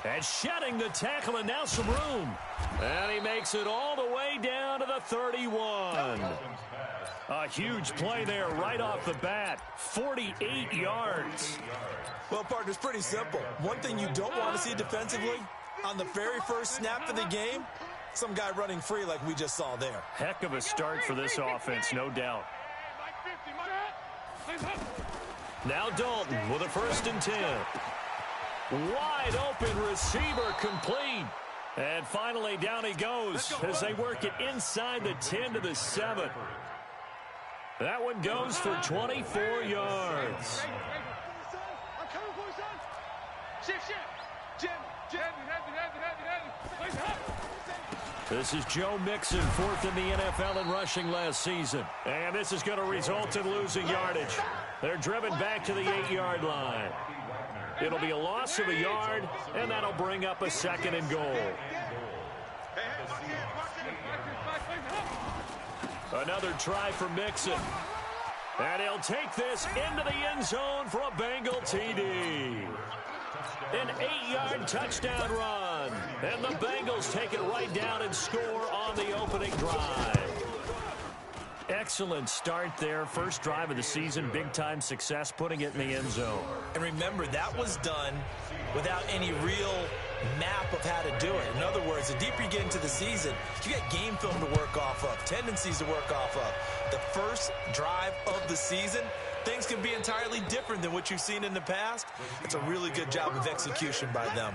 And shedding the tackle, and now some room. And he makes it all the way down to the 31. A huge play there right off the bat. 48 yards. Well, partner, it's pretty simple. One thing you don't want to see defensively, on the very first snap of the game, some guy running free like we just saw there. Heck of a start for this offense, no doubt. Now Dalton with a 1st and 10. Wide open receiver complete. And finally down he goes as they work it inside the 10 to the 7. That one goes for 24 yards. This is Joe Mixon, 4th in the NFL in rushing last season. And this is going to result in losing yardage. They're driven back to the 8-yard line. It'll be a loss of a yard, and that'll bring up a 2nd and goal. Another try for Mixon. And he'll take this into the end zone for a Bengal TD. An 8-yard touchdown run. And the Bengals take it right down and score on the opening drive. Excellent start there. First drive of the season. Big-time success putting it in the end zone. And remember, that was done without any real map of how to do it. In other words, the deeper you get into the season, you get game film to work off of, tendencies to work off of. The first drive of the season, things can be entirely different than what you've seen in the past. It's a really good job of execution by them.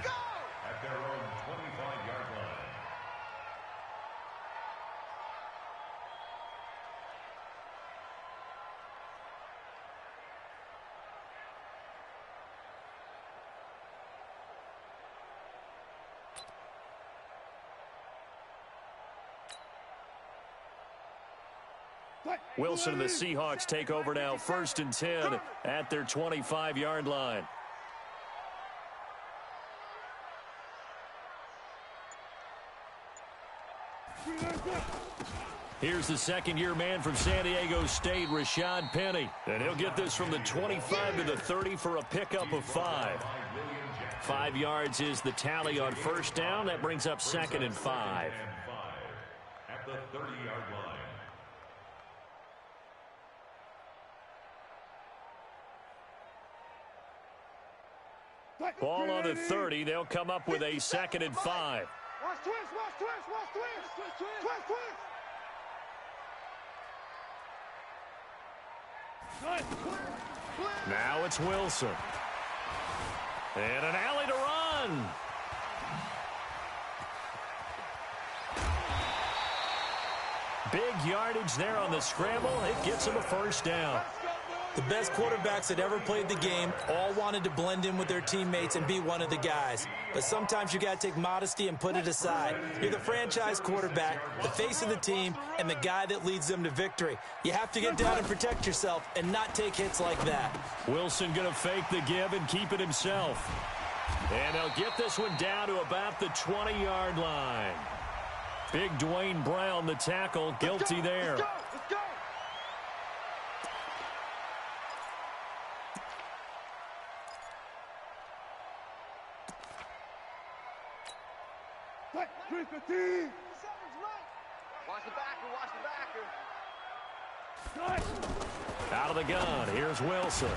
Wilson and the Seahawks take over now, 1st and 10 at their 25-yard line. Here's the second-year man from San Diego State, Rashad Penny. And he'll get this from the 25 to the 30 for a pickup of 5. 5 yards is the tally on first down. That brings up 2nd and 5. At the 30-yard line. Ball on the 30. They'll come up with a 2nd and 5. Watch twist. Now it's Wilson. And an alley to run. Big yardage there on the scramble. It gets him a first down. The best quarterbacks that ever played the game all wanted to blend in with their teammates and be one of the guys. But sometimes you got to take modesty and put it aside. You're the franchise quarterback, the face of the team, and the guy that leads them to victory. You have to get down and protect yourself and not take hits like that. Wilson going to fake the give and keep it himself. And they'll get this one down to about the 20-yard line. Big Dwayne Brown, the tackle, guilty there. Let's go. Watch the backer. Out of the gun, here's Wilson.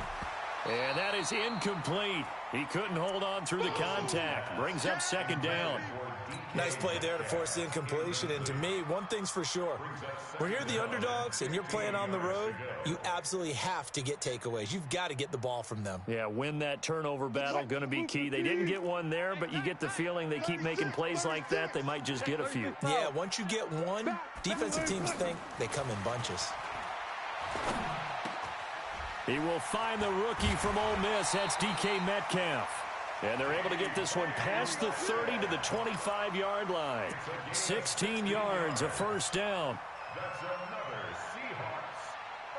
And that is incomplete. He couldn't hold on through the contact. Brings up 2nd down. Nice play there to force the incompletion. And to me, one thing's for sure. When you're the underdogs and you're playing on the road, you absolutely have to get takeaways. You've got to get the ball from them. Yeah, win that turnover battle, going to be key. They didn't get one there, but you get the feeling they keep making plays like that, they might just get a few. Yeah, once you get one, defensive teams think they come in bunches. He will find the rookie from Ole Miss. That's DK Metcalf. And they're able to get this one past the 30 to the 25-yard line. 16 yards, a first down. That's another Seahawks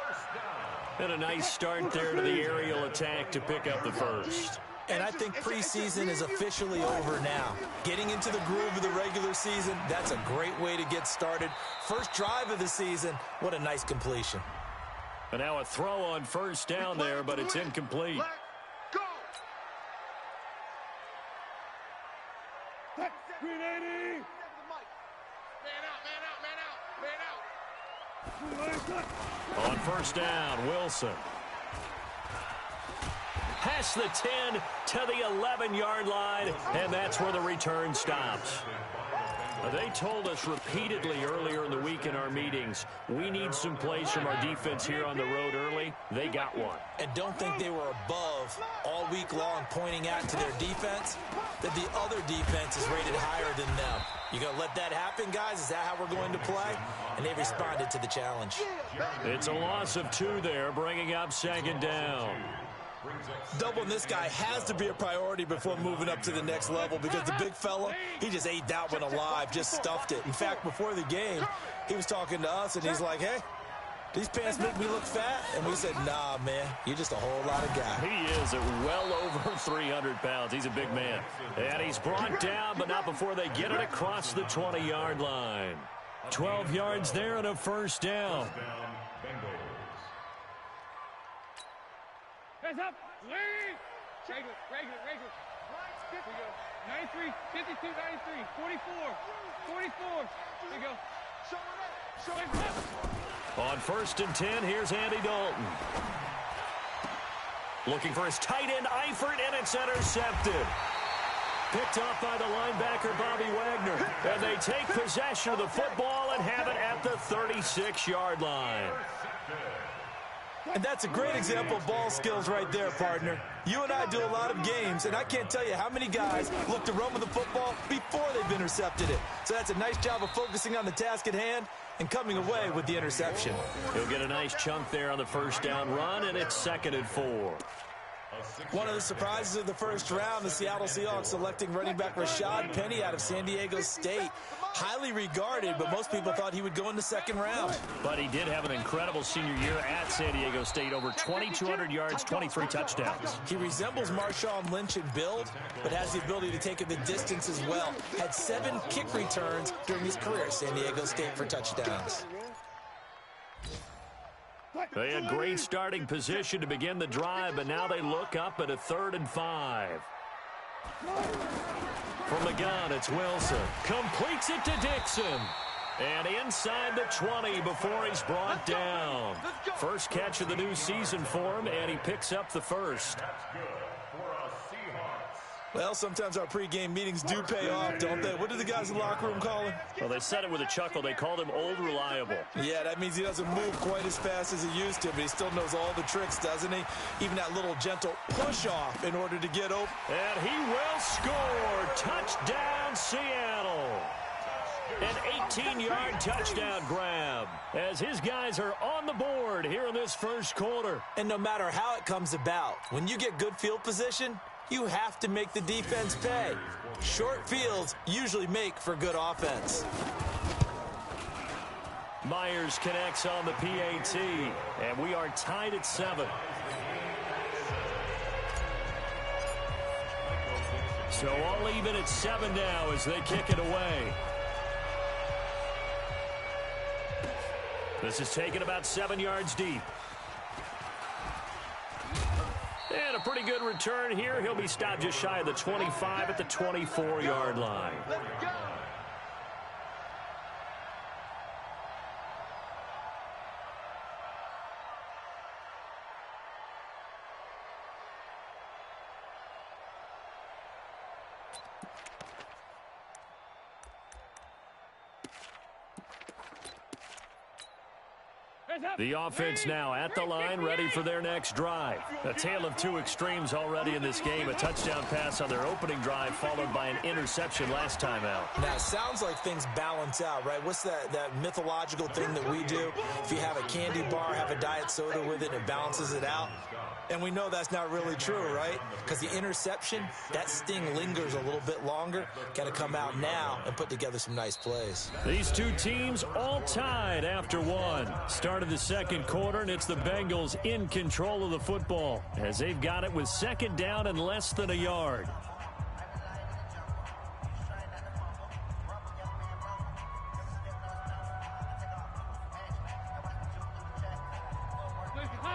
first down. And a nice start there to the aerial attack to pick up the first. And I think preseason is officially over now. Getting into the groove of the regular season, that's a great way to get started. First drive of the season, what a nice completion. And now a throw on first down there, but it's incomplete. 380. On first down, Wilson. Past the 10 to the 11-yard line, and that's where the return stops. They told us repeatedly earlier in the week in our meetings, we need some plays from our defense here on the road early. They got one. And don't think they were above all week long pointing out to their defense that the other defense is rated higher than them. You going to let that happen, guys? Is that how we're going to play? And they responded to the challenge. It's a loss of 2 there, bringing up second down. Doubling this guy has to be a priority before moving up to the next level because the big fella, he just ate that one alive, just stuffed it. In fact, before the game, he was talking to us, and he's like, hey, these pants make me look fat? And we said, nah, man, you're just a whole lot of guy. He is at well over 300 pounds. He's a big man. And he's brought down, but not before they get it across the 20-yard line. 12 yards there and a first down. Hands up. Lead. Regular. Here we go. 93, 52, 93, 44. Here we go. On first and 10, here's Andy Dalton. Looking for his tight end, Eifert, and it's intercepted. Picked off by the linebacker, Bobby Wagner. And they take possession of the football and have it at the 36-yard line. And that's a great example of ball skills right there, partner. You and I do a lot of games, and I can't tell you how many guys look to run with the football before they've intercepted it. So that's a nice job of focusing on the task at hand and coming away with the interception. He'll get a nice chunk there on the first down run, and it's 2nd and 4. One of the surprises of the first round, the Seattle Seahawks selecting running back Rashad Penny out of San Diego State. Highly regarded, but most people thought he would go in the second round. But he did have an incredible senior year at San Diego State. Over 2,200 yards, 23 touchdowns. He resembles Marshawn Lynch in build, but has the ability to take it the distance as well. Had 7 kick returns during his career at San Diego State for touchdowns. They had great starting position to begin the drive, but now they look up at a 3rd and 5. From the gun, it's Wilson. Completes it to Dixon. And inside the 20 before he's brought down. First catch of the new season for him, and he picks up the first. Well, sometimes our pregame meetings do pay off, don't they? What did the guys in the locker room call him? Well, they said it with a chuckle. They called him Old Reliable. Yeah, that means he doesn't move quite as fast as he used to, but he still knows all the tricks, doesn't he? Even that little gentle push-off in order to get open. And he will score. Touchdown, Seattle. An 18-yard touchdown grab as his guys are on the board here in this first quarter. And no matter how it comes about, when you get good field position, you have to make the defense pay. Short fields usually make for good offense. Myers connects on the PAT, and we are tied at 7. So all even at 7 now as they kick it away. This is taken about 7 yards deep. And a pretty good return here. He'll be stopped just shy of the 25 at the 24-yard line. The offense now at the line, ready for their next drive. A tale of 2 extremes already in this game. A touchdown pass on their opening drive, followed by an interception last time out. Now, it sounds like things balance out, right? What's that mythological thing that we do? If you have a candy bar, have a diet soda with it, it balances it out. And we know that's not really true, right? Because the interception, that sting lingers a little bit longer. Got to come out now and put together some nice plays. These two teams all tied after 1. Start of the second quarter, and it's the Bengals in control of the football as they've got it with second down and less than a yard.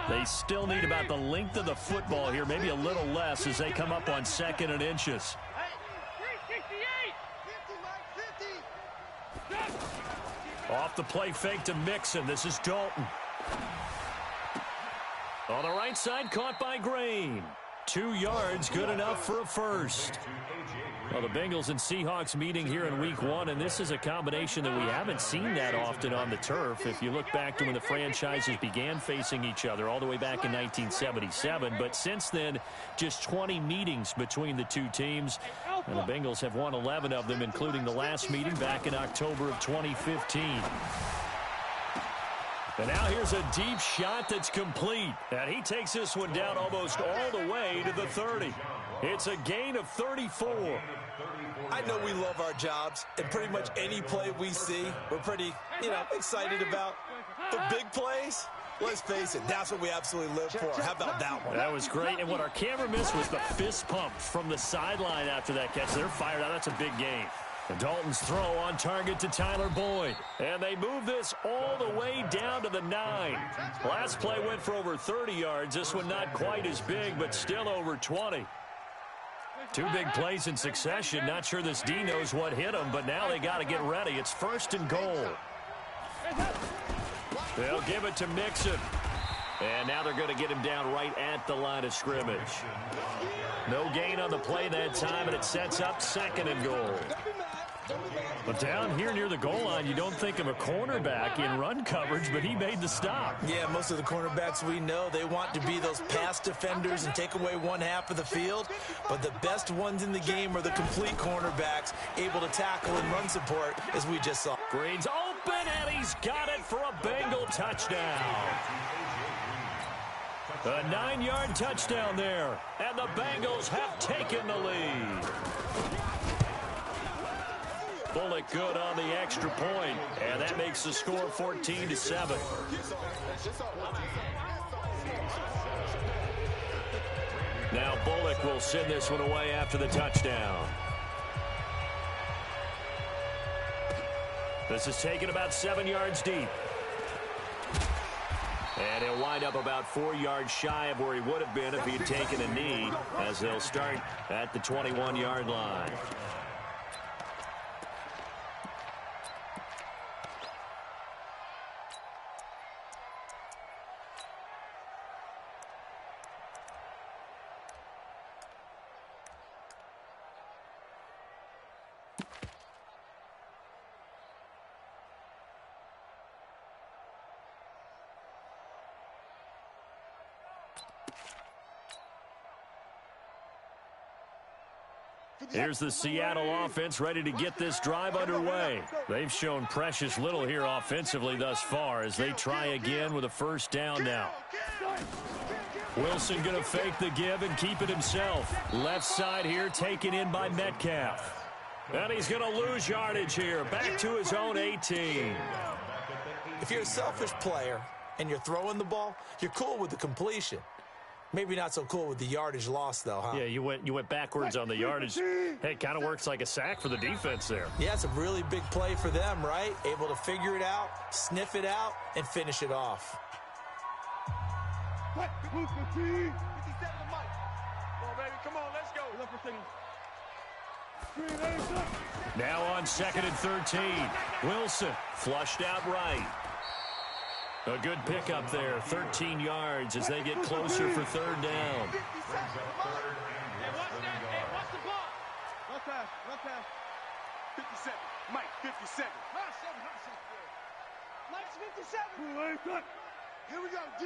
They still need about the length of the football here, maybe a little less as they come up on 2nd and inches. Off the play fake to Mixon. This is Dalton. On the right side, caught by Green. 2 yards, good enough for a first. Well, the Bengals and Seahawks meeting here in Week 1, and this is a combination that we haven't seen that often on the turf. If you look back to when the franchises began facing each other all the way back in 1977, but since then, just 20 meetings between the two teams, and the Bengals have won 11 of them, including the last meeting back in October of 2015. And now here's a deep shot that's complete. And he takes this one down almost all the way to the 30. It's a gain of 34. I know we love our jobs, and pretty much any play we see, we're pretty, excited about. The big plays, let's face it, that's what we absolutely live for. How about that one? That was great. And what our camera missed was the fist pump from the sideline after that catch. They're fired out. That's a big game. And Dalton's throw on target to Tyler Boyd. And they move this all the way down to the 9. Last play went for over 30 yards. This one not quite as big, but still over 20. 2 big plays in succession. Not sure this D knows what hit him, but now they got to get ready. It's 1st and goal. They'll give it to Mixon. And now they're going to get him down right at the line of scrimmage. No gain on the play that time, and it sets up 2nd and goal. But down here near the goal line, you don't think of a cornerback in run coverage, but he made the stop. Yeah, most of the cornerbacks we know, they want to be those pass defenders and take away one half of the field. But the best ones in the game are the complete cornerbacks, able to tackle and run support, as we just saw. Green's open, and he's got it for a Bengal touchdown. A 9-yard touchdown there, and the Bengals have taken the lead. Bullock good on the extra point, and that makes the score 14-7. Now Bullock will send this one away after the touchdown. This is taken about 7 yards deep. And he'll wind up about 4 yards shy of where he would have been if he had taken a knee, as they'll start at the 21-yard line. Here's the Seattle offense ready to get this drive underway. They've shown precious little here offensively thus far as they try again with a 1st down now. Wilson going to fake the give and keep it himself. Left side here taken in by Metcalf. And he's going to lose yardage here. Back to his own 18. If you're a selfish player and you're throwing the ball, you're cool with the completion. Maybe not so cool with the yardage loss, though, huh? Yeah, you went backwards on the yardage. Hey, it kind of works like a sack for the defense there. Yeah, it's a really big play for them, right? Able to figure it out, sniff it out, and finish it off. Now on 2nd and 13. Wilson flushed out right. A good pickup there, 13 yards as they get closer for 3rd down. Hey, watch the block. One pass. 57. Mike, 57. Mike's 57. Here we go, D.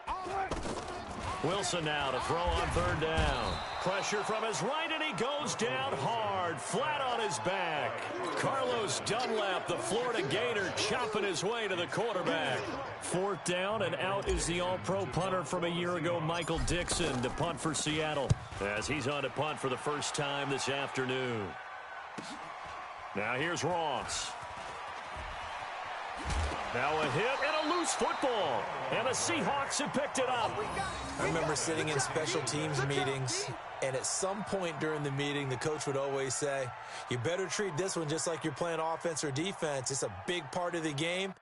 All right. Wilson now to throw on 3rd down. Pressure from his right, and he goes down hard, flat on his back. Carlos Dunlap, the Florida Gator, chopping his way to the quarterback. 4th down, and out is the all-pro punter from a year ago, Michael Dixon, to punt for Seattle, as he's on to punt for the first time this afternoon. Now here's Ross. Now a hit and a loose football. And the Seahawks have picked it up. I remember sitting in special teams meetings, and at some point during the meeting, the coach would always say, you better treat this one just like you're playing offense or defense. It's a big part of the game.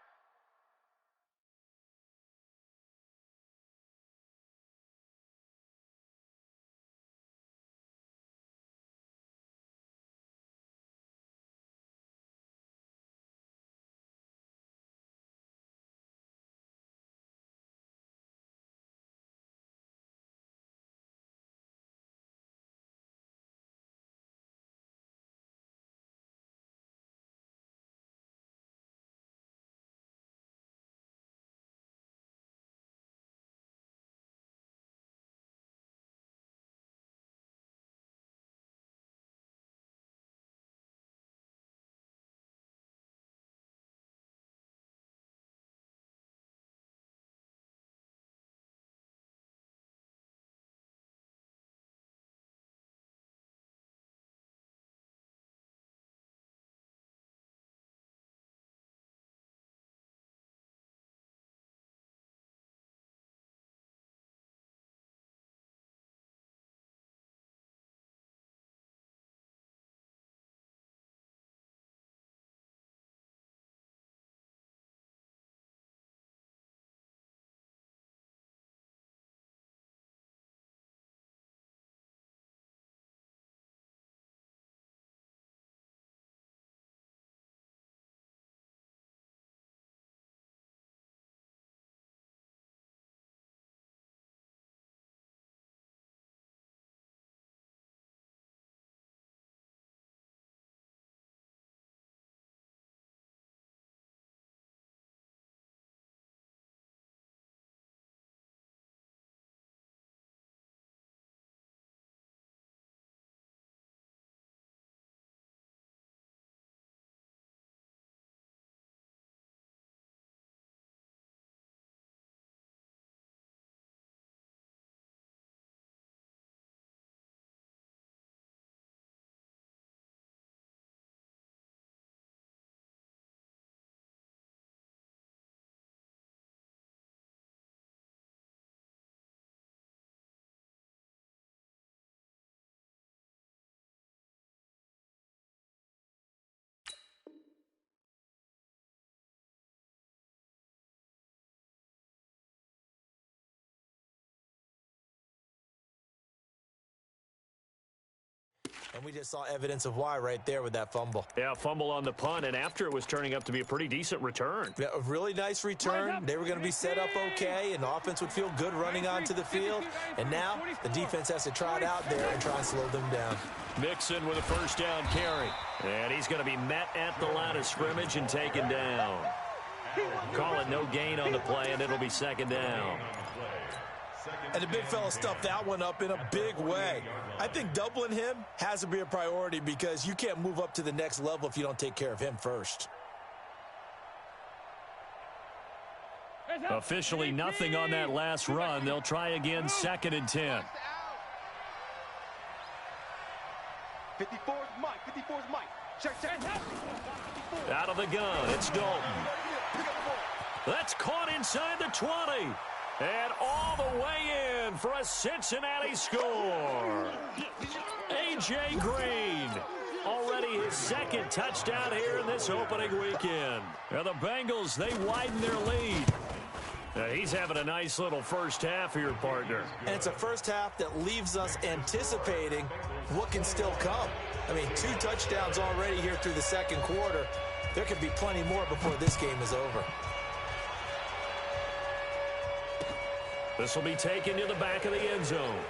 And we just saw evidence of why right there with that fumble. Yeah, fumble on the punt, and after it was turning up to be a pretty decent return. Yeah, a really nice return. They were going to be set up okay, and the offense would feel good running onto the field. And now the defense has to trot out there and try and slow them down. Mixon with a first down carry. And he's going to be met at the line of scrimmage and taken down. Call it no gain on the play, and it'll be second down. And the big fella stuffed that one up in a big way. I think doubling him has to be a priority because you can't move up to the next level if you don't take care of him first. Officially nothing on that last run. They'll try again, 2nd and 10. 54's Mike. 54's Mike. Check. Out of the gun, it's Dalton. That's caught inside the 20. And all the way in for a Cincinnati score. A.J. Green, already his 2nd touchdown here in this opening weekend. Now the Bengals, they widen their lead. He's having a nice little first half here, partner. And it's a first half that leaves us anticipating what can still come. I mean, 2 touchdowns already here through the second quarter. There could be plenty more before this game is over. This will be taken to the back of the end zone.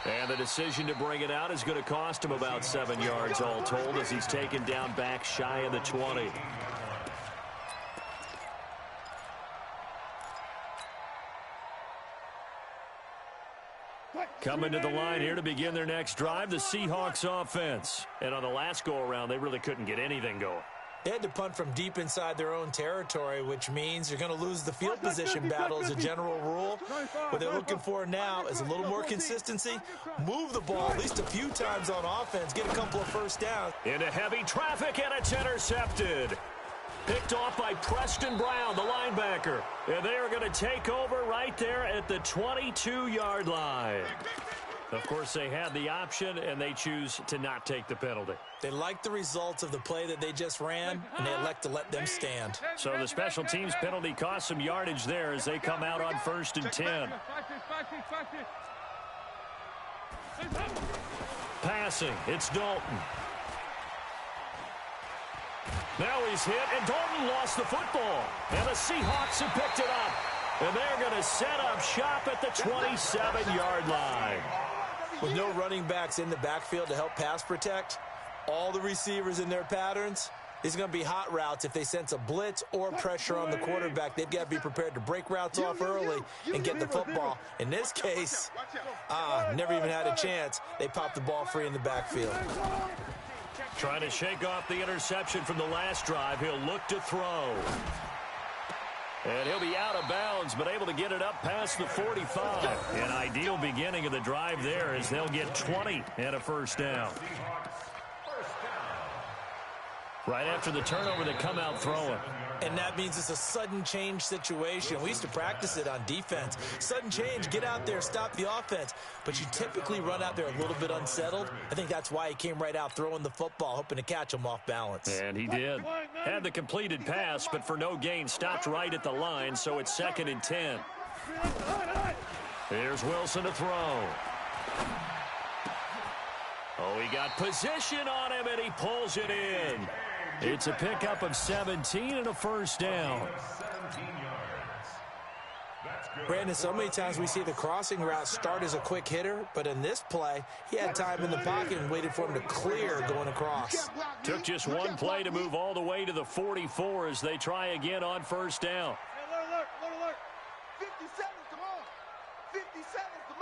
And the decision to bring it out is going to cost him about 7 yards all told as he's taken down back shy of the 20. Coming to the line here to begin their next drive, the Seahawks offense. And on the last go-around, they really couldn't get anything going. They had to punt from deep inside their own territory, which means you're going to lose the field position battle as a general rule. What they're looking for now is a little more consistency, move the ball at least a few times on offense, get a couple of first downs. Into heavy traffic, and it's intercepted. Picked off by Preston Brown, the linebacker. And they are going to take over right there at the 22-yard line. Of course, they had the option, and they choose to not take the penalty. They like the results of the play that they just ran, and they elect to let them stand. So the special teams penalty cost some yardage there as they come out on 1st and 10. Passing, it's Dalton. Now he's hit, and Dalton lost the football. And the Seahawks have picked it up. And they're going to set up shop at the 27-yard line. With no running backs in the backfield to help pass protect, all the receivers in their patterns, it's going to be hot routes. If they sense a blitz or pressure on the quarterback, they've got to be prepared to break routes off early and get the football. In this case, never even had a chance. They popped the ball free in the backfield. Trying to shake off the interception from the last drive. He'll look to throw. And he'll be out of bounds, but able to get it up past the 45. An ideal beginning of the drive there as they'll get 20 and a first down. Right after the turnover, they come out throwing. And that means it's a sudden change situation. We used to practice it on defense. Sudden change, get out there, stop the offense. But you typically run out there a little bit unsettled. I think that's why he came right out throwing the football, hoping to catch him off balance. And he did. Had the completed pass, but for no gain, stopped right at the line, so it's 2nd and 10. Here's Wilson to throw. Oh, he got position on him, and he pulls it in. It's a pickup of 17 and a first down. Brandon, so many times we see the crossing route start as a quick hitter, but in this play, he had time in the pocket and waited for him to clear going across. Took just one play to move all the way to the 44 as they try again on first down. Look. 50 seconds to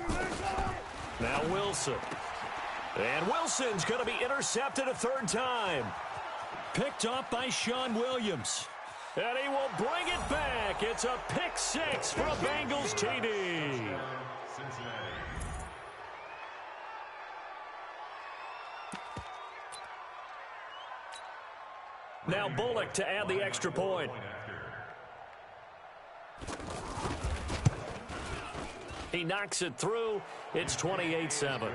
Mike. Now Wilson. And Wilson's going to be intercepted a 3rd time. Picked off by Sean Williams. And he will bring it back. It's a pick 6 for a Bengals TD. Now Bullock to add the extra point. He knocks it through. It's 28-7.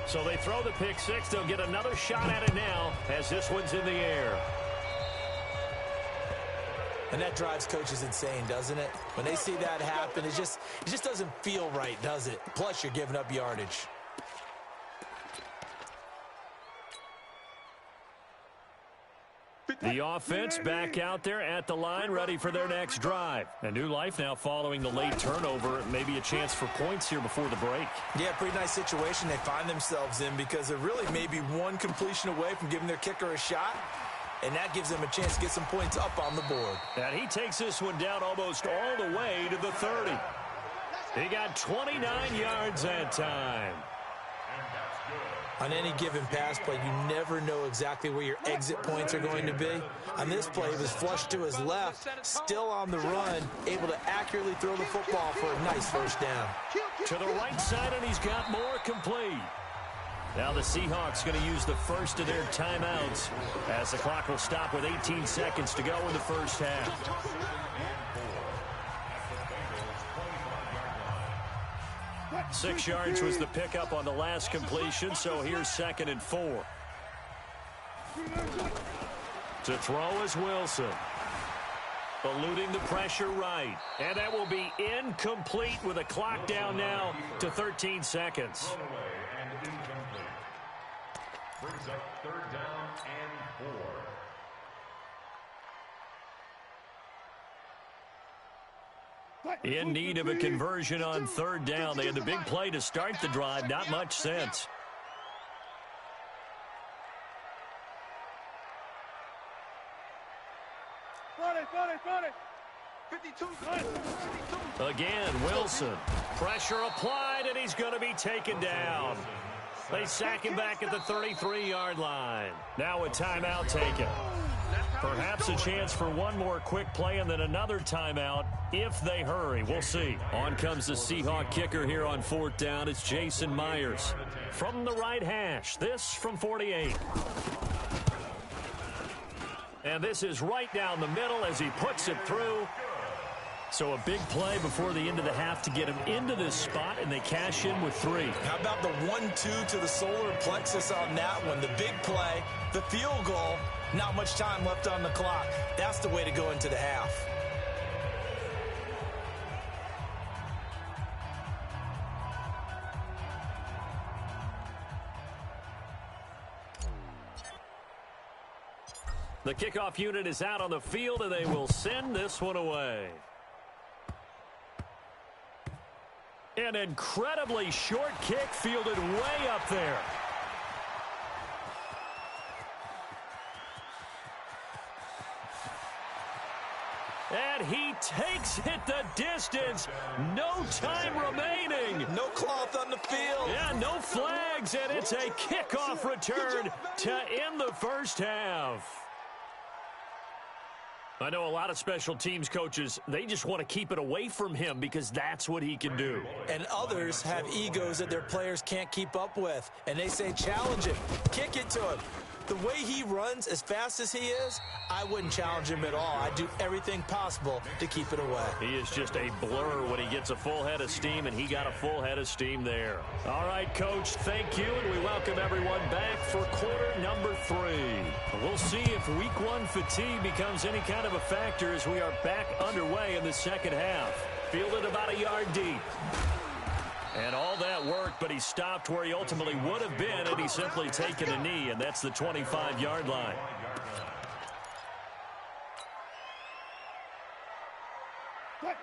So they throw the pick 6. They'll get another shot at it now as this one's in the air. And that drives coaches insane, doesn't it? When they see that happen, it just doesn't feel right, does it? Plus, you're giving up yardage. The offense back out there at the line, ready for their next drive. A new life now following the late turnover. Maybe a chance for points here before the break. Yeah, pretty nice situation they find themselves in because they're really maybe one completion away from giving their kicker a shot. And that gives them a chance to get some points up on the board. And he takes this one down almost all the way to the 30. He got 29 yards that time. On any given pass play, you never know exactly where your exit points are going to be. On this play, he was flushed to his left, still on the run, able to accurately throw the football for a nice first down. To the right side, and he's got more complete. Now the Seahawks going to use the first of their timeouts as the clock will stop with 18 seconds to go in the first half. 6 yards was the pickup on the last completion, so here's 2nd and 4. To throw is Wilson. Eluding the pressure right. And that will be incomplete with a clock down now to 13 seconds. Brings up 3rd down and 4. In need of a conversion on 3rd down. They had the big play to start the drive. Not much sense. Again, Wilson. Pressure applied, and he's going to be taken down. They sack him back at the 33-yard line. Now a timeout taken. Perhaps a chance for one more quick play and then another timeout if they hurry. We'll see. On comes the Seahawk kicker here on 4th down. It's Jason Myers. From the right hash, this from 48. And this is right down the middle as he puts it through. So a big play before the end of the half to get him into this spot, and they cash in with 3. How about the 1-2 to the solar plexus on that one? The big play, the field goal, not much time left on the clock. That's the way to go into the half. The kickoff unit is out on the field, and they will send this one away. An incredibly short kick fielded way up there. And he takes it the distance. No time remaining. No cloth on the field. Yeah, no flags, and it's a kickoff return to end the first half. I know a lot of special teams coaches, they just want to keep it away from him because that's what he can do. And others have egos that their players can't keep up with. And they say, challenge him, kick it to him. The way he runs, as fast as he is, I wouldn't challenge him at all. I'd do everything possible to keep it away. He is just a blur when he gets a full head of steam, and he got a full head of steam there. All right, Coach, thank you, and we welcome everyone back for quarter number 3. We'll see if week 1 fatigue becomes any kind of a factor as we are back underway in the second half. Fielded about a yard deep. And all that worked, but he stopped where he ultimately would have been had he simply taken a knee, and that's the 25-yard line.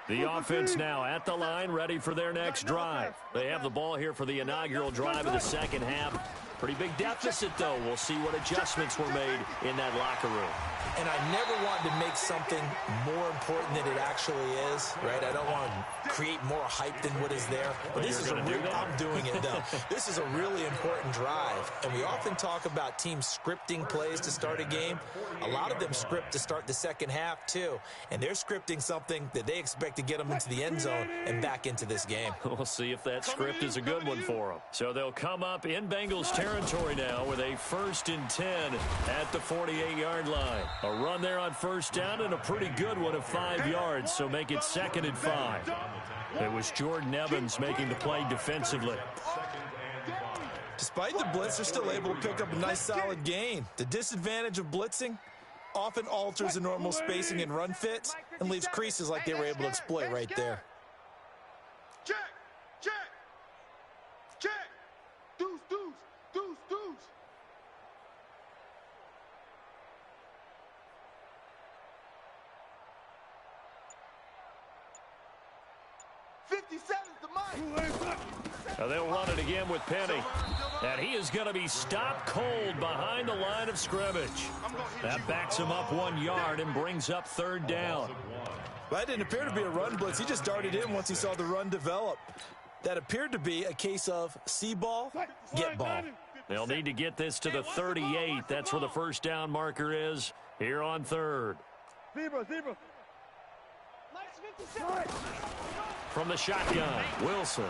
The offense now at the line, ready for their next drive. They have the ball here for the inaugural drive of the second half. Pretty big deficit, though. We'll see what adjustments were made in that locker room. And I never want to make something more important than it actually is, right? I don't want to create more hype than what is there. But this is I'm doing it, though. This is a really important drive. And we often talk about teams scripting plays to start a game. A lot of them script to start the second half, too. And they're scripting something that they expect to get them into the end zone and back into this game. We'll see if that script is a good one for them. So they'll come up in Bengals territory now with a 1st and 10 at the 48-yard line. A run there on first down and a pretty good one of 5 yards, so make it 2nd and 5. It was Jordan Evans making the play defensively. Despite the blitz, they're still able to pick up a nice solid gain. The disadvantage of blitzing, often alters the normal spacing and run fits and leaves creases like they were able to exploit right there. Check, check, check. Deuce, deuce, deuce, deuce. 57's the mic. Now they'll run it again with Penny. And he is going to be stopped cold behind the line of scrimmage. That backs him up 1 yard and brings up third down. Well, that didn't appear to be a run blitz. He just darted in once he saw the run develop. That appeared to be a case of see ball, get ball. They'll need to get this to the 38. That's where the first down marker is here on third. Zebra. From the shotgun, Wilson.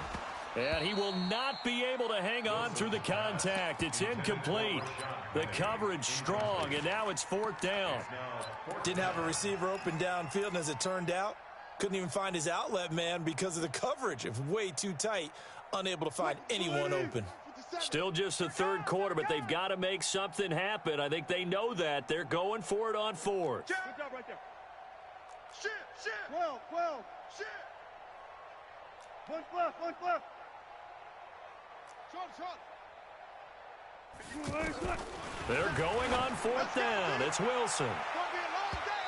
And he will not be able to hang on through the contact. It's incomplete. The coverage strong, and now it's fourth down. Didn't have a receiver open downfield, and as it turned out, couldn't even find his outlet man because of the coverage. It was way too tight, unable to find anyone open. Still just the third quarter, but they've got to make something happen. I think they know that. They're going for it on fourth. Good job right there. Shit. 12. Shit. One left. Short. They're going on fourth down. It's Wilson.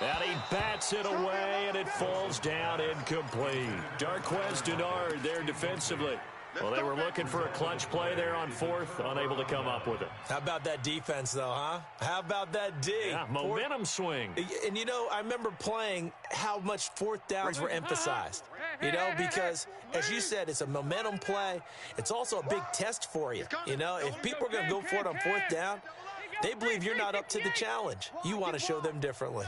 And he bats it away, and it falls down incomplete. Darquez Denard there defensively. Well, they were looking for a clutch play there on fourth, unable to come up with it. How about that defense, though, huh? How about that D? Yeah, momentum swing. And, you know, I remember playing how much fourth downs were emphasized. You know, because, as you said, it's a momentum play. It's also a big test for you. You know, if people are going to go for it on fourth down, they believe you're not up to the challenge. You want to show them differently.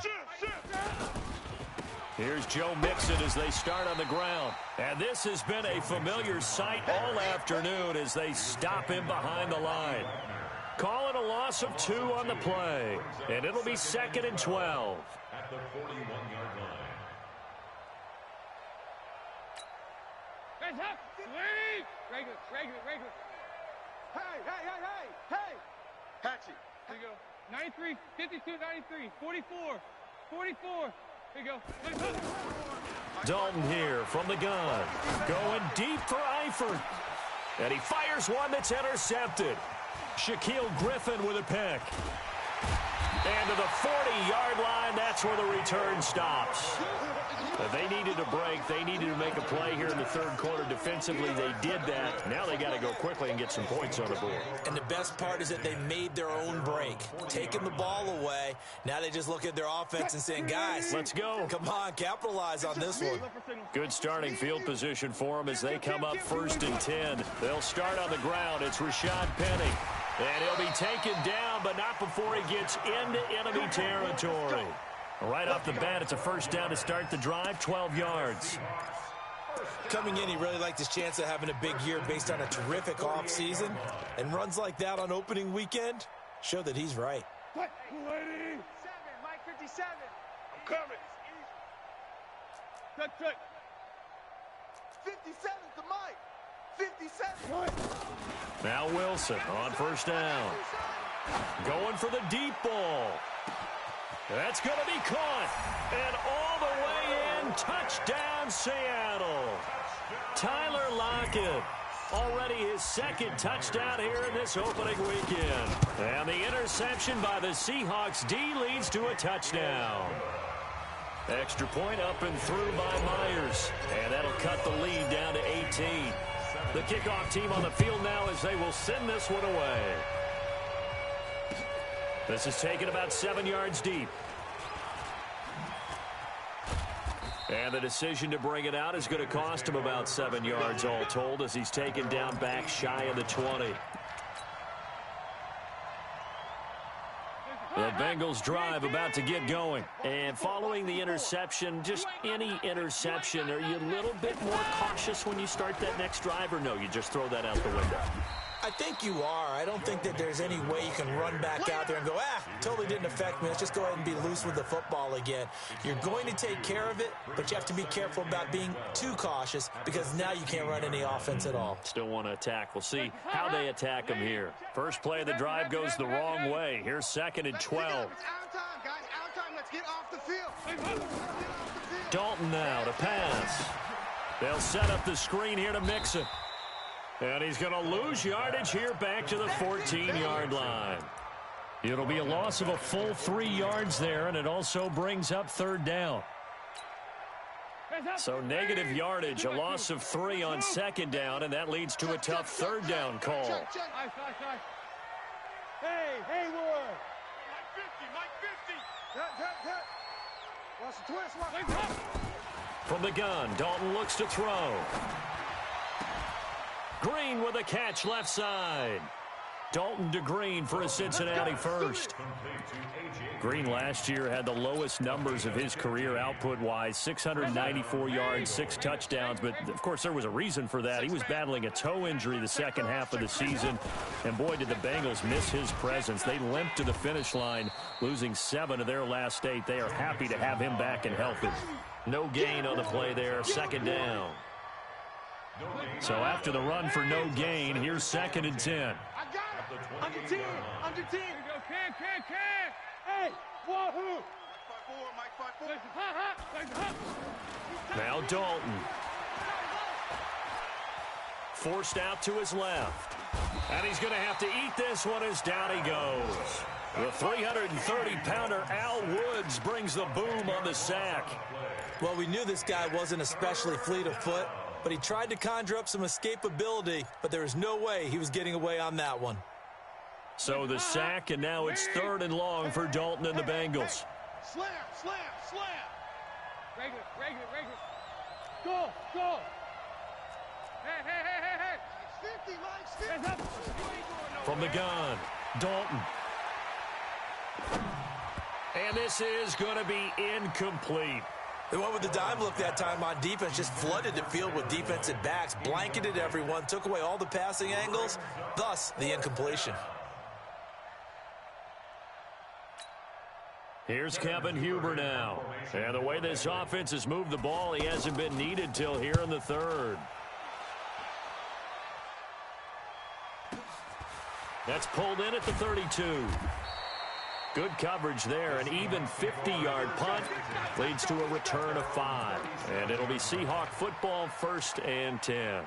Here's Joe Mixon as they start on the ground. And this has been a familiar sight all afternoon as they stop him behind the line. Call it a loss of 2 on the play. And it'll be 2nd and 12. At the 41-yard line. Hands up. Wait. Regular. Hey. Hatchet. Here you go. 93, 52, 93, 44. Here you go. Dalton here from the gun. Going deep for Eifert. And he fires one that's intercepted. Shaquille Griffin with a pick. And to the 40-yard line, that's where the return stops. They needed a break. They needed to make a play here in the third quarter. Defensively, they did that. Now they got to go quickly and get some points on the board. And the best part is that they made their own break. Taking the ball away, now they just look at their offense and saying, guys, let's go. Come on, capitalize on this one. Good starting field position for them as they come up 1st and 10. They'll start on the ground. It's Rashad Penny. And he'll be taken down, but not before he gets into enemy territory. Right off the bat, it's a first down to start the drive, 12 yards. Coming in, he really liked his chance of having a big year based on a terrific offseason. And runs like that on opening weekend show that he's right. Mike 57. I'm coming. Cut. 57's the mic. 57. Now Wilson on first down. Going for the deep ball. That's going to be caught. And all the way in, touchdown Seattle. Tyler Lockett. Already his 2nd touchdown here in this opening weekend. And the interception by the Seahawks D leads to a touchdown. Extra point up and through by Myers. And that'll cut the lead down to 18. The kickoff team on the field now as they will send this one away. This is taken about 7 yards deep. And the decision to bring it out is going to cost him about 7 yards all told as he's taken down back shy of the 20. The Bengals drive about to get going. And following the interception, just any interception, are you a little bit more cautious when you start that next drive, or no, you just throw that out the window? I think you are. I don't think that there's any way you can run back out there and go, totally didn't affect me. Let's just go ahead and be loose with the football again. You're going to take care of it, but you have to be careful about being too cautious because now you can't run any offense at all. Still want to attack. We'll see how they attack him here. First play of the drive goes the wrong way. Here's 2nd and 12. Get off the field. Get off the field. Dalton now to pass. They'll set up the screen here to Mixon. And he's going to lose yardage here back to the 14-yard line. It'll be a loss of a full 3 yards there, and it also brings up third down. So negative yardage, a loss of 3 on second down, and that leads to a tough third down call. Hey, Hayward. Mike 50. Cut. Watch the twist. From the gun, Dalton looks to throw. Green with a catch left side. Dalton to Green for a Cincinnati first. Green last year had the lowest numbers of his career output-wise, 694 yards, 6 touchdowns. But, of course, there was a reason for that. He was battling a toe injury the second half of the season. And, boy, did the Bengals miss his presence. They limped to the finish line, losing 7 of their last 8. They are happy to have him back and healthy. No gain on the play there, second down. So after the run for no gain, here's 2nd and 10. Under 10. Under 10. Here we go. Can. Hey, wahoo. Mike 5-4. Now Dalton. Forced out to his left. And he's going to have to eat this one as down he goes. The 330-pounder Al Woods brings the boom on the sack. Well, we knew this guy wasn't especially fleet of foot, but he tried to conjure up some escapability, but there was no way he was getting away on that one. So the sack, and now it's 3rd and long for Dalton and the Bengals. Slam. Regular. Go. Hey. 50, Mike 50. From the gun, Dalton. And this is going to be incomplete. They went with the dime look that time on defense, just flooded the field with defensive backs, blanketed everyone, took away all the passing angles, thus the incompletion. Here's Kevin Huber now. And the way this offense has moved the ball, he hasn't been needed till here in the 3rd. That's pulled in at the 32. Good coverage there. An even 50-yard punt leads to a return of 5. And it'll be Seahawk football, 1st and 10.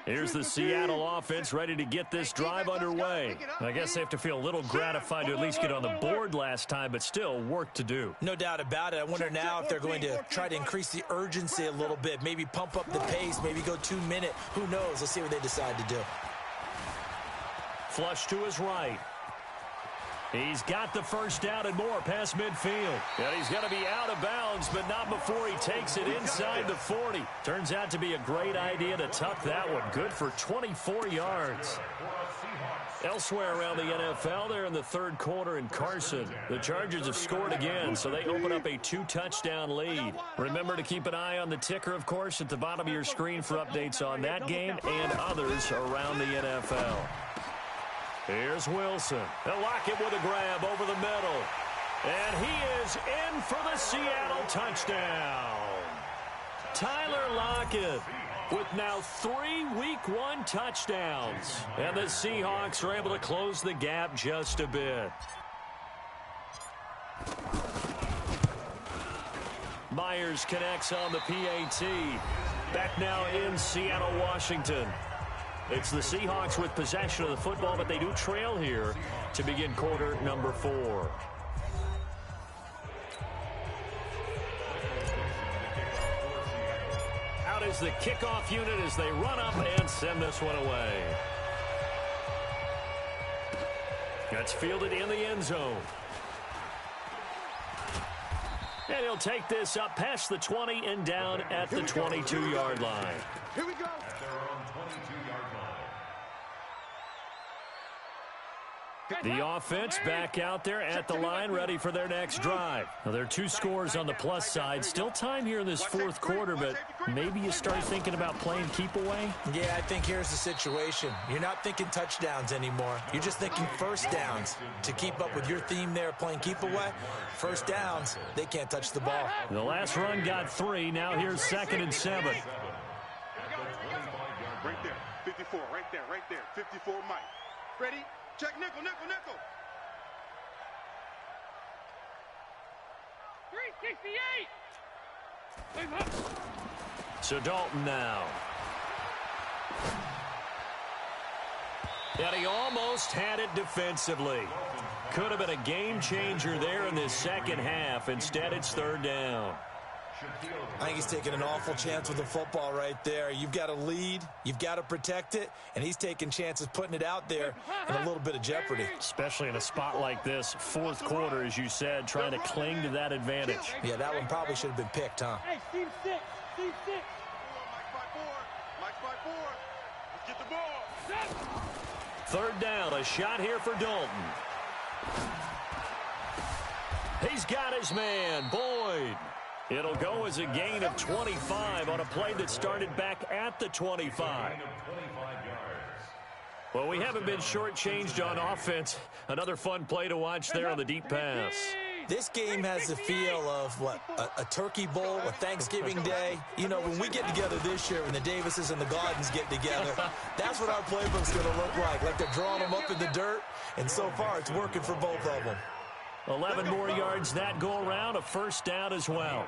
Here's the Seattle offense ready to get this drive underway. I guess they have to feel a little gratified to at least get on the board last time, but still work to do. No doubt about it. I wonder now if they're going to try to increase the urgency a little bit, maybe pump up the pace, maybe go 2-minute. Who knows? Let's see what they decide to do. Flush to his right. He's got the first down and more past midfield. And he's going to be out of bounds, but not before he takes it inside the 40. Turns out to be a great idea to tuck that one. Good for 24 yards. Elsewhere around the NFL, they're in the 3rd quarter in Carson. The Chargers have scored again, so they open up a 2-touchdown lead. Remember to keep an eye on the ticker, of course, at the bottom of your screen for updates on that game and others around the NFL. Here's Wilson. They'll lock it with a grab over the middle. And he is in for the Seattle touchdown. Tyler Lockett with now 3 Week 1 touchdowns. And the Seahawks are able to close the gap just a bit. Myers connects on the PAT. Back now in Seattle, Washington. It's the Seahawks with possession of the football, but they do trail here to begin quarter number 4. Out is the kickoff unit as they run up and send this one away. That's fielded in the end zone. And he'll take this up past the 20 and down at the 22-yard line. Here we go. At their own 22-yard line. The offense back out there at the line, ready for their next drive. Now, there are 2 scores on the plus side. Still time here in this 4th quarter, but maybe you start thinking about playing keep away? Yeah, I think here's the situation. You're not thinking touchdowns anymore. You're just thinking first downs. To keep up with your theme there, playing keep away, first downs, they can't touch the ball. The last run got 3. Now here's 2nd and 7. Right there. 55. 54, right there, 54 Mike. Ready? Check nickel, nickel, nickel. 368. So Dalton now. And he almost had it defensively. Could have been a game changer there in this second half. Instead, it's third down. I think he's taking an awful chance with the football right there. You've got to lead, you've got to protect it, and he's taking chances putting it out there in a little bit of jeopardy. Especially in a spot like this, fourth quarter, as you said, trying to cling to that advantage. Yeah, that one probably should have been picked, huh? Hey, Steve 6. Steve 6. Mike 5-4. Let's get the ball. Third down, a shot here for Dalton. He's got his man, Boyd. It'll go as a gain of 25 on a play that started back at the 25. Well, we haven't been shortchanged on offense. Another fun play to watch there on the deep pass. This game has the feel of, a turkey bowl, a Thanksgiving day. You know, when we get together this year, when the Davises and the Gardens get together, that's what our playbook's going to look like they're drawing them up in the dirt, and so far it's working for both of them. 11 more yards that go around, a first down as well.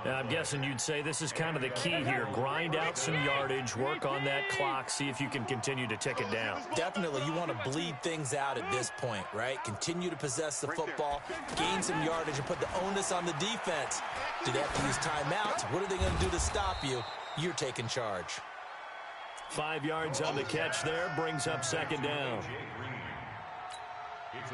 Now, I'm guessing you'd say this is kind of the key here. Grind out some yardage, work on that clock, see if you can continue to tick it down. Definitely, you want to bleed things out at this point, right? Continue to possess the football, gain some yardage, and put the onus on the defense. Do they have to use timeouts? What are they going to do to stop you? You're taking charge. 5 yards on the catch there, brings up second down.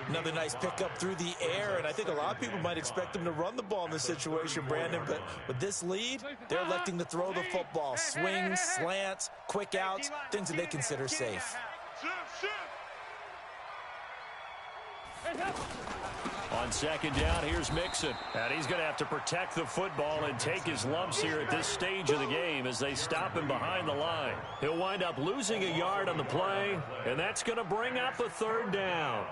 Another nice pickup through the air, and I think a lot of people might expect them to run the ball in this situation, Brandon, but with this lead, they're electing to throw the football. Swings, slants, quick outs, things that they consider safe. On second down, here's Mixon. And he's going to have to protect the football and take his lumps here at this stage of the game as they stop him behind the line. He'll wind up losing a yard on the play, and that's going to bring up a third down.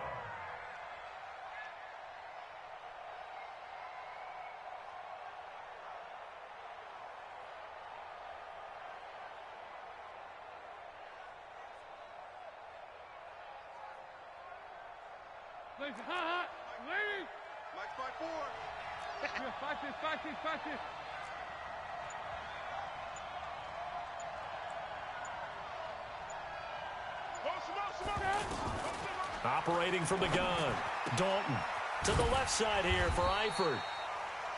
Mike 5-4. 5-6. Operating from the gun, Dalton to the left side here for Eifert.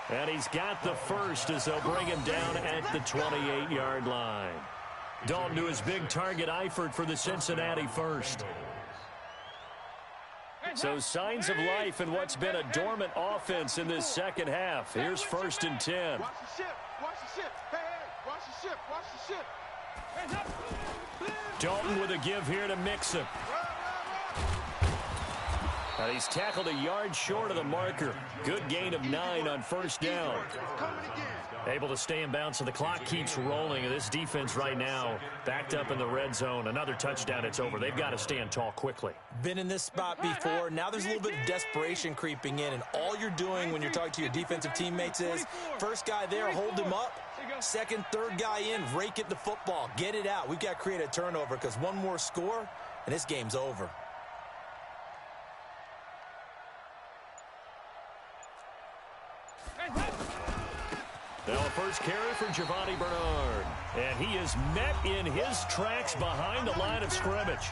And he's got the first as they'll bring him down at the 28-yard line. Dalton to his big target, Eifert, for the Cincinnati first. So signs of life in what's been a dormant offense in this second half. Here's 1st and 10. Watch the ship. Hey, watch the ship. Dalton with a give here to Mixon. And he's tackled a yard short of the marker. Good gain of 9 on first down. Able to stay in bounds, so the clock keeps rolling. And this defense right now backed up in the red zone. Another touchdown, it's over. They've got to stand tall quickly. Been in this spot before. Now there's a little bit of desperation creeping in, and all you're doing when you're talking to your defensive teammates is, first guy there, hold him up. Second, third guy in, rake at the football. Get it out. We've got to create a turnover because one more score, and this game's over. Now a first carry for Giovanni Bernard. And he is met in his tracks behind the line of scrimmage.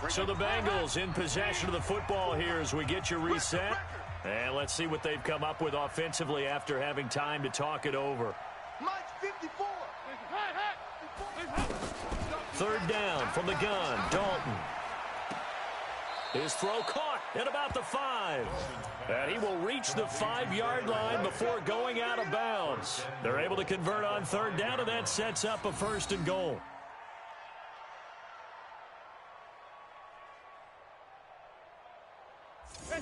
So the Bengals in possession of the football here as we get you reset. And let's see what they've come up with offensively after having time to talk it over. Mike 54. Third down from the gun, Dalton. His throw caught at about the 5. And he will reach the 5-yard line before going out of bounds. They're able to convert on third down, and that sets up a 1st and goal.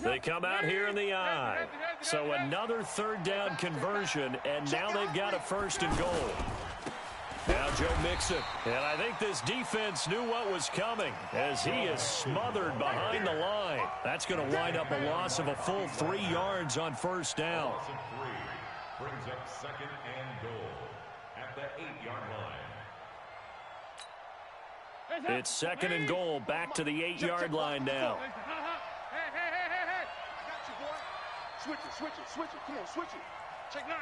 They come out here in the I. So another third down conversion, and now they've got a 1st and goal. Now Joe Mixon, and I think this defense knew what was coming as he is smothered behind the line. That's going to wind up a loss of a full 3 yards on first down. Brings up 2nd and goal at at the 8-yard line. It's second and goal, back to the 8-yard line now. Hey. Got you, boy. Switch it. Come on, switch it. Check nine.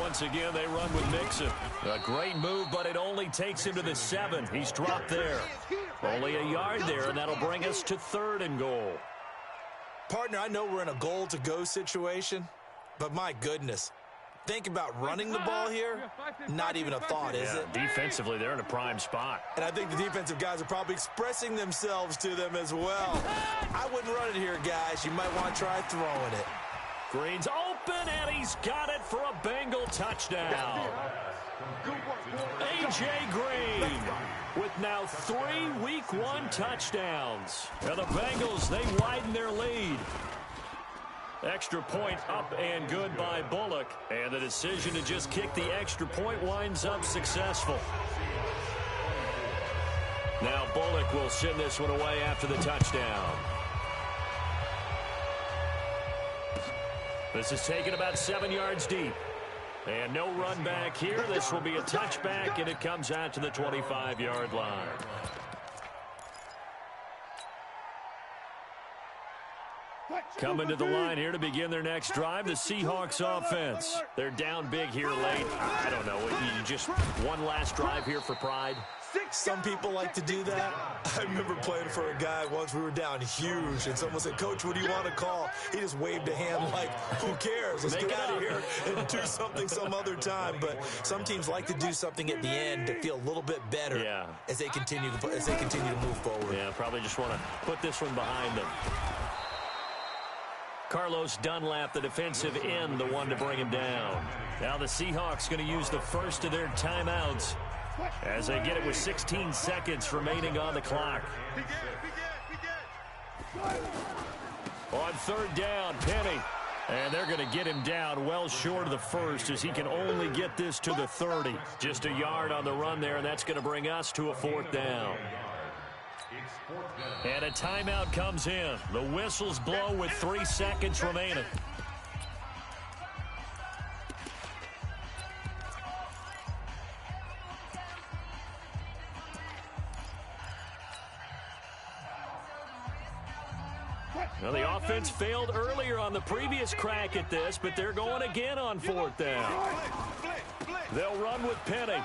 Once again, they run with Mixon. A great move, but it only takes him to the 7. He's dropped there. Only a yard there, and that'll bring us to third and goal. Partner, I know we're in a goal-to-go situation, but my goodness. Think about running the ball here. Not even a thought, is it? Defensively, they're in a prime spot. And I think the defensive guys are probably expressing themselves to them as well. I wouldn't run it here, guys. You might want to try throwing it. Green's open, and he's got it for a Bengal touchdown. A.J. Green with now 3 Week 1 touchdowns. Now the Bengals, they widen their lead. Extra point up and good by Bullock. And the decision to just kick the extra point winds up successful. Now Bullock will send this one away after the touchdown. This is taken about 7 yards deep. And no run back here. This will be a touchback, and it comes out to the 25-yard line. Coming to the line here to begin their next drive, the Seahawks offense. They're down big here late. I don't know. You just one last drive here for pride? Some people like to do that. I remember playing for a guy once. We were down huge, and someone said, "Coach, what do you want to call?" He just waved a hand like, "Who cares? Let's get out of here and do something some other time." But some teams like to do something at the end to feel a little bit better as they continue to move forward. Yeah, probably just want to put this one behind them. Carlos Dunlap, the defensive end, the one to bring him down. Now the Seahawks going to use the first of their timeouts as they get it with 16 seconds remaining on the clock. On third down, Penny. And they're going to get him down well short of the first as he can only get this to the 30. Just a yard on the run there, and that's going to bring us to a fourth down. And a timeout comes in. The whistles blow with 3 seconds remaining. Well, the offense failed earlier on the previous crack at this, but they're going again on fourth down. They'll run with Penny.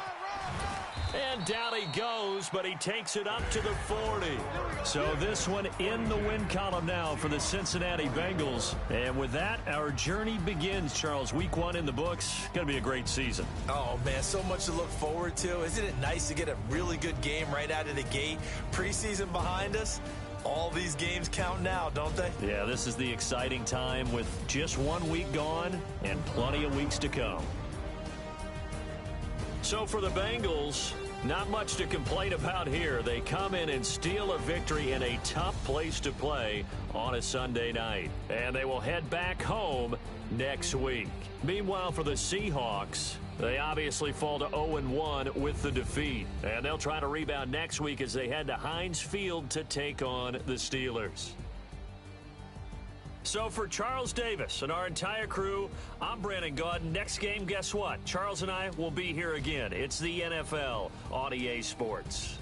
And down he goes, but he takes it up to the 40. So this one in the win column now for the Cincinnati Bengals. And with that, our journey begins, Charles. Week 1 in the books. Going to be a great season. Oh, man, so much to look forward to. Isn't it nice to get a really good game right out of the gate? Preseason behind us. All these games count now, don't they? Yeah, this is the exciting time with just 1 week gone and plenty of weeks to come. So for the Bengals, not much to complain about here. They come in and steal a victory in a tough place to play on a Sunday night. And they will head back home next week. Meanwhile, for the Seahawks, they obviously fall to 0-1 with the defeat. And they'll try to rebound next week as they head to Heinz Field to take on the Steelers. So for Charles Davis and our entire crew, I'm Brandon Gaudin. Next game, guess what? Charles and I will be here again. It's the NFL on EA Sports.